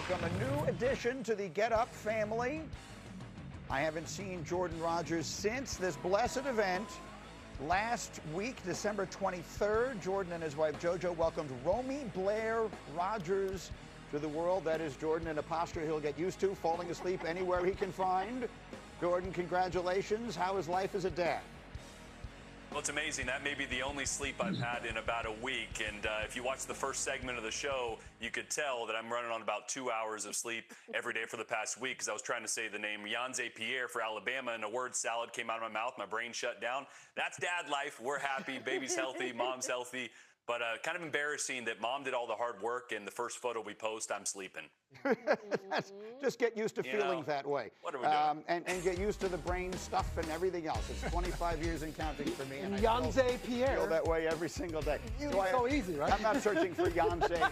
welcome a new addition to the Get Up family. I haven't seen Jordan Rodgers since this blessed event last week, December 23rd. Jordan and his wife JoJo welcomed Romy Blair Rodgers to the world. That is Jordan in a posture he'll get used to, falling asleep anywhere he can find. Jordan, congratulations. How is life as a dad? Well, it's amazing. That may be the only sleep I've had in about a week. And if you watch the first segment of the show, you could tell that I'm running on about 2 hours of sleep every day for the past week because I was trying to say the name Yanze Pierre for Alabama, and a word salad came out of my mouth. My brain shut down. That's dad life. We're happy. Baby's healthy. Mom's healthy. But kind of embarrassing that mom did all the hard work, and the first photo we post, I'm sleeping. Just get used to feeling that way. What are we doing? And get used to the brain stuff and everything else. It's 25 years and counting for me. And Yanze Pierre. I feel that way every single day. So easy, right? I'm not searching for Yanze.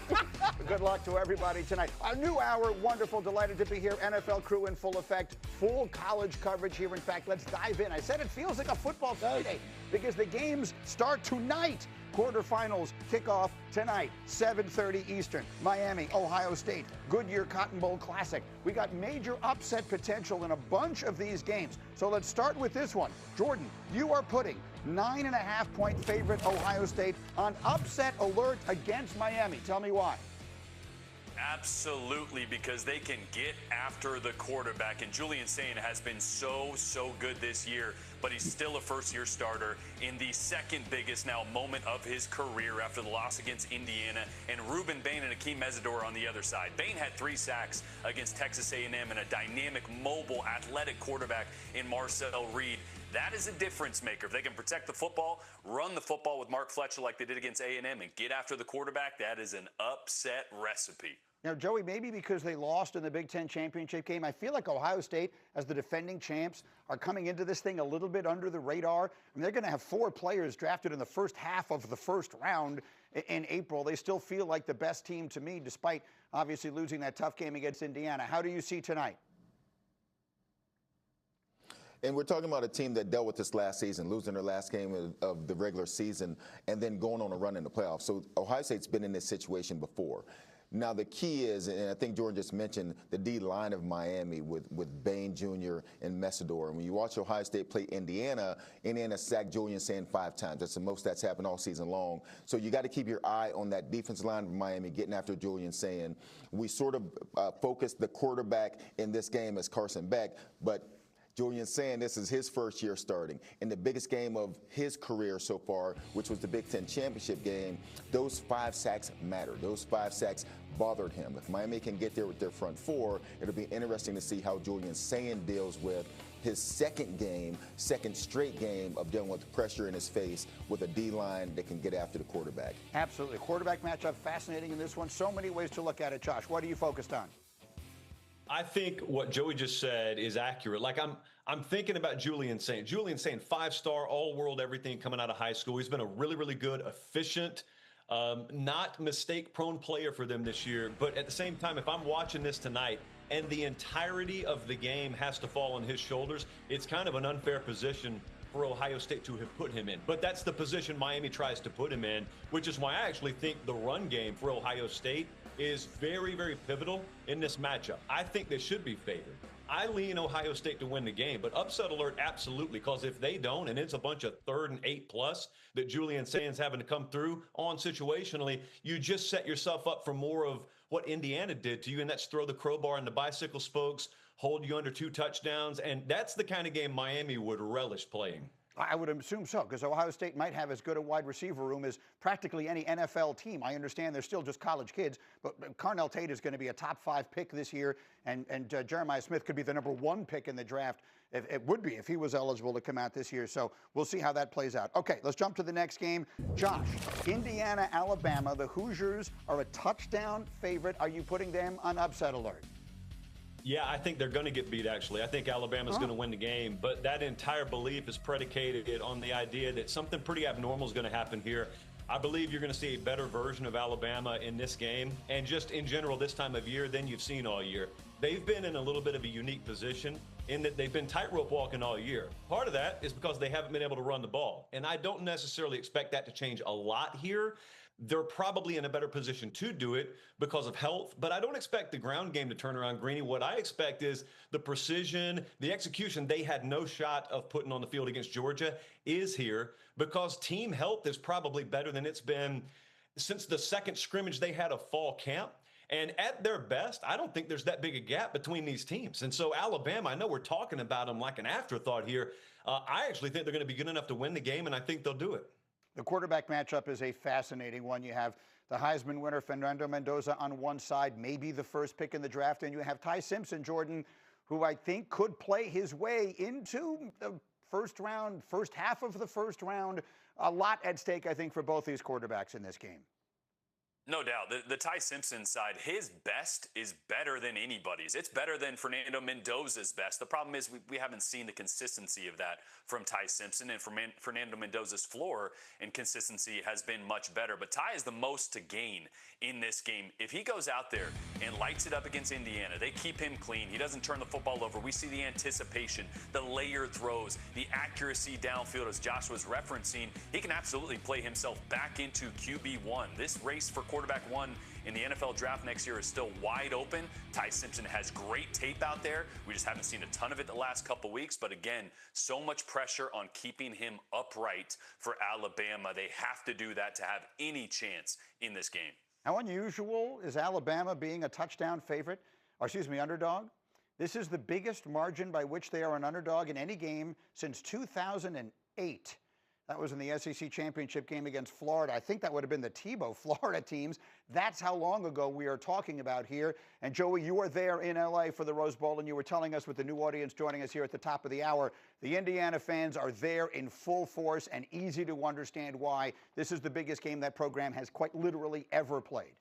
Good luck to everybody tonight. A new hour, wonderful, delighted to be here. NFL crew in full effect. Full college coverage here. In fact, let's dive in. I said it feels like a football Friday because the games start tonight. Quarterfinals kick off tonight, 7:30 Eastern. Miami, Ohio State, Goodyear Cotton Bowl Classic. We got major upset potential in a bunch of these games. So let's start with this one. Jordan, you are putting 9.5-point favorite Ohio State on upset alert against Miami. Tell me why. Absolutely, because they can get after the quarterback. And Julian Sayin has been so good this year, but he's still a first-year starter in the second biggest now moment of his career after the loss against Indiana. And Ruben Bain and Akeem Mesidor on the other side. Bain had 3 sacks against Texas A&M and a dynamic, mobile, athletic quarterback in Marcel Reed. That is a difference maker. If they can protect the football, run the football with Mark Fletcher like they did against A&M, and get after the quarterback, that is an upset recipe. Now, Joey, maybe because they lost in the Big Ten championship game, I feel like Ohio State, as the defending champs, are coming into this thing a little bit under the radar. I mean, they're going to have 4 players drafted in the first half of the first round in April. They still feel like the best team to me, despite obviously losing that tough game against Indiana. How do you see tonight? And we're talking about a team that dealt with this last season, losing their last game of the regular season and then going on a run in the playoffs. So Ohio State's been in this situation before. Now, the key is, and I think Jordan just mentioned, the D-line of Miami with Bain Jr. and Mesidor. And when you watch Ohio State play Indiana sacked Julian Sayin 5 times. That's the most that's happened all season long. So you got to keep your eye on that defensive line of Miami getting after Julian Sayin. We sort of focused the quarterback in this game as Carson Beck, but Julian Sayin, this is his first year starting. In the biggest game of his career so far, which was the Big Ten championship game, those 5 sacks matter. Those 5 sacks bothered him. If Miami can get there with their front 4, it'll be interesting to see how Julian Sayin deals with his second straight game of dealing with pressure in his face with a D-line that can get after the quarterback. Absolutely. Quarterback matchup, fascinating in this one. So many ways to look at it. Josh, what are you focused on? I think what Joey just said is accurate. Like I'm thinking about Julian Sayin. Julian Sayin, 5-star, all-world, everything coming out of high school. He's been a really good, efficient, not mistake-prone player for them this year. But at the same time, if I'm watching this tonight and the entirety of the game has to fall on his shoulders, it's kind of an unfair position for Ohio State to have put him in. But that's the position Miami tries to put him in, which is why I actually think the run game for Ohio State is very pivotal in this matchup. I think they should be favored. I lean Ohio State to win the game, but upset alert, absolutely, because if they don't, and it's a bunch of 3rd and 8+ that Julian Sayin's having to come through on situationally, you just set yourself up for more of what Indiana did to you, and that's throw the crowbar in the bicycle spokes, hold you under 2 touchdowns, and that's the kind of game Miami would relish playing. I would assume so, because Ohio State might have as good a wide receiver room as practically any NFL team. I understand they're still just college kids, but Carnell Tate is going to be a top 5 pick this year, and Jeremiah Smith could be the number 1 pick in the draft. It would be if he was eligible to come out this year. So we'll see how that plays out. Okay, let's jump to the next game. Josh, Indiana, Alabama. The Hoosiers are a touchdown favorite. Are you putting them on upset alert? Yeah, I think they're going to get beat, actually. I think Alabama's going to win the game, but that entire belief is predicated on the idea that something pretty abnormal is going to happen here. I believe you're going to see a better version of Alabama in this game, and just in general this time of year than you've seen all year. They've been in a little bit of a unique position in that they've been tightrope walking all year. Part of that is because they haven't been able to run the ball, and I don't necessarily expect that to change a lot here, they're probably in a better position to do it because of health. But I don't expect the ground game to turn around, Greeny. What I expect is the precision, the execution they had no shot of putting on the field against Georgia is here because team health is probably better than it's been since the second scrimmage they had of fall camp. And at their best, I don't think there's that big a gap between these teams. And so Alabama, I know we're talking about them like an afterthought here. I actually think they're going to be good enough to win the game, and I think they'll do it. The quarterback matchup is a fascinating one. You have the Heisman winner, Fernando Mendoza, on one side, maybe the first pick in the draft, and you have Ty Simpson, Jordan, who I think could play his way into the first round, first half of the first round. A lot at stake, I think, for both these quarterbacks in this game. No doubt. The Ty Simpson side, his best is better than anybody's. It's better than Fernando Mendoza's best. The problem is we haven't seen the consistency of that from Ty Simpson, and Fernando Mendoza's floor and consistency has been much better. But Ty is the most to gain in this game. If he goes out there and lights it up against Indiana, they keep him clean. He doesn't turn the football over. We see the anticipation, the layered throws, the accuracy downfield, as Josh was referencing. He can absolutely play himself back into QB1. This race for quarterback one in the NFL draft next year is still wide open. Ty Simpson has great tape out there. We just haven't seen a ton of it the last couple weeks. But again, so much pressure on keeping him upright for Alabama. They have to do that to have any chance in this game. How unusual is Alabama being a touchdown favorite, or excuse me, underdog? This is the biggest margin by which they are an underdog in any game since 2008. That was in the SEC championship game against Florida. I think that would have been the Tebow Florida teams. That's how long ago we are talking about here. And Joey, you were there in LA for the Rose Bowl, and you were telling us with the new audience joining us here at the top of the hour, the Indiana fans are there in full force, and easy to understand why. This is the biggest game that program has quite literally ever played.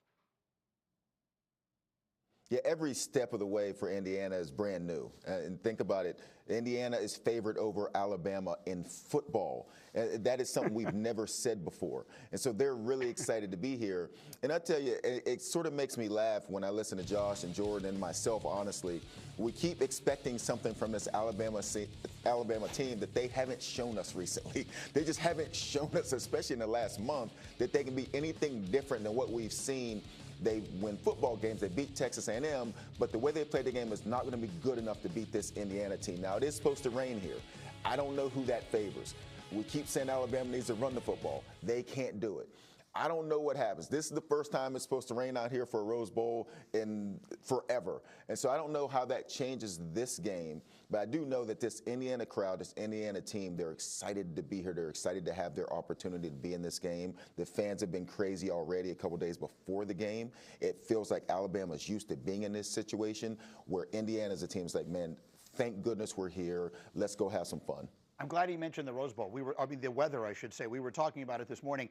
Yeah, every step of the way for Indiana is brand new. And think about it. Indiana is favored over Alabama in football. That is something we've never said before. And so they're really excited to be here. And I tell you, it sort of makes me laugh when I listen to Josh and Jordan and myself, honestly. We keep expecting something from this Alabama team that they haven't shown us recently. They just haven't shown us, especially in the last month, that they can be anything different than what we've seen. They win football games. They beat Texas A&M, but the way they play the game is not going to be good enough to beat this Indiana team. Now, it is supposed to rain here. I don't know who that favors. We keep saying Alabama needs to run the football. They can't do it. I don't know what happens. This is the first time it's supposed to rain out here for a Rose Bowl in forever. And so I don't know how that changes this game, but I do know that this Indiana crowd, this Indiana team, they're excited to be here. They're excited to have their opportunity to be in this game. The fans have been crazy already a couple days before the game. It feels like Alabama's used to being in this situation where Indiana's a team that's like, man, thank goodness we're here. Let's go have some fun. I'm glad he mentioned the Rose Bowl. The weather, I should say. We were talking about it this morning.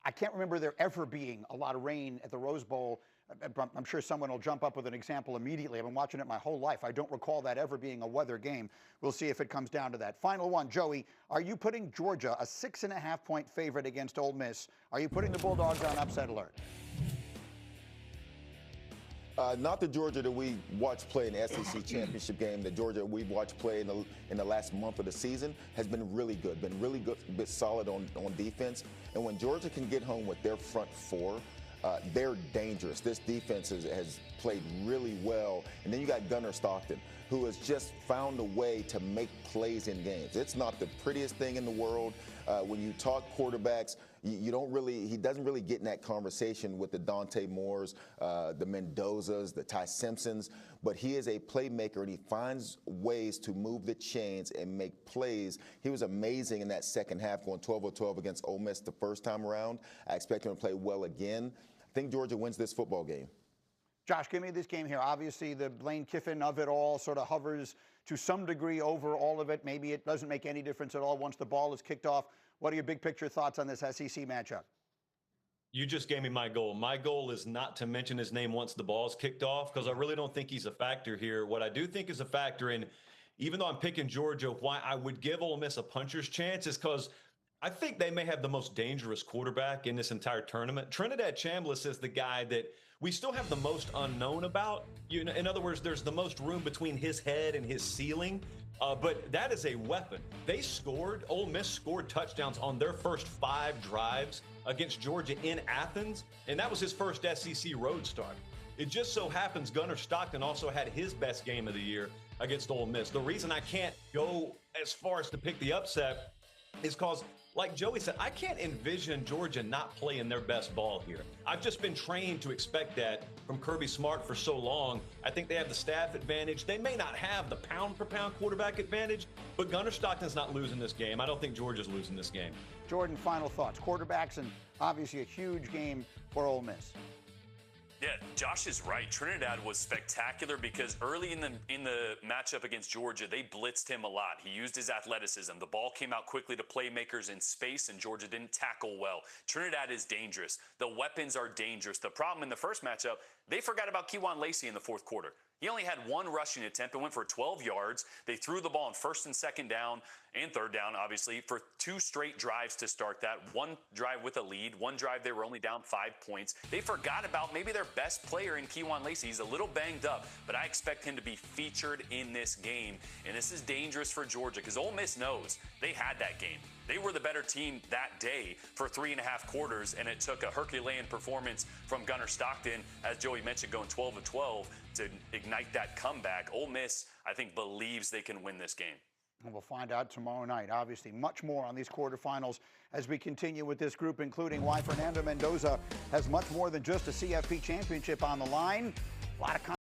I can't remember there ever being a lot of rain at the Rose Bowl. I'm sure someone will jump up with an example immediately. I've been watching it my whole life. I don't recall that ever being a weather game. We'll see if it comes down to that. Final one, Joey, are you putting Georgia, a 6.5-point favorite against Ole Miss, are you putting the Bulldogs on upset alert? Not the Georgia that we watched play in the SEC championship game. The Georgia we've watched play in the last month of the season has been really good, bit solid on defense. And when Georgia can get home with their front four, they're dangerous. This defense has played really well. And then you got Gunnar Stockton, who has just found a way to make plays in games. It's not the prettiest thing in the world. When you talk quarterbacks, he doesn't really get in that conversation with the Dante Moores, the Mendozas, the Ty Simpsons, but he is a playmaker and he finds ways to move the chains and make plays. He was amazing in that second half, going 12 of 12 against Ole Miss the first time around. I expect him to play well again. I think Georgia wins this football game. Josh, give me this game here. Obviously, the Lane Kiffin of it all sort of hovers to some degree over all of it. Maybe it doesn't make any difference at all once the ball is kicked off. What are your big picture thoughts on this SEC matchup? You just gave me my goal. My goal is not to mention his name once the ball's kicked off because I really don't think he's a factor here. What I do think is a factor, and even though I'm picking Georgia, why I would give Ole Miss a puncher's chance is because I think they may have the most dangerous quarterback in this entire tournament. Trinidad Chambliss is the guy that we still have the most unknown about. In other words, there's the most room between his head and his ceiling. But that is a weapon. Ole Miss scored touchdowns on their first 5 drives against Georgia in Athens, and that was his first SEC road start. It just so happens Gunnar Stockton also had his best game of the year against Ole Miss. The reason I can't go as far as to pick the upset is because, like Joey said, I can't envision Georgia not playing their best ball here. I've just been trained to expect that from Kirby Smart for so long. I think they have the staff advantage. They may not have the pound-for-pound quarterback advantage, but Gunnar Stockton's not losing this game. I don't think Georgia's losing this game. Jordan, final thoughts. Quarterbacks, and obviously a huge game for Ole Miss. Yeah, Josh is right. Trinidad was spectacular because early in the matchup against Georgia, they blitzed him a lot. He used his athleticism. The ball came out quickly to playmakers in space, and Georgia didn't tackle well. Trinidad is dangerous. The weapons are dangerous. The problem in the first matchup, they forgot about Kewan Lacey in the fourth quarter. He only had one rushing attempt and went for 12 yards. They threw the ball on first and second down and third down, obviously, for 2 straight drives to start that. One drive with a lead. One drive they were only down 5 points. They forgot about maybe their best player in Kewan Lacey. He's a little banged up, but I expect him to be featured in this game. And this is dangerous for Georgia because Ole Miss knows they had that game. They were the better team that day for 3.5 quarters, and it took a Herculean performance from Gunnar Stockton, as Joey mentioned, going 12 of 12 to ignite that comeback. Ole Miss, I think, believes they can win this game. And we'll find out tomorrow night. Obviously, much more on these quarterfinals as we continue with this group, including why Fernando Mendoza has much more than just a CFP championship on the line. A lot of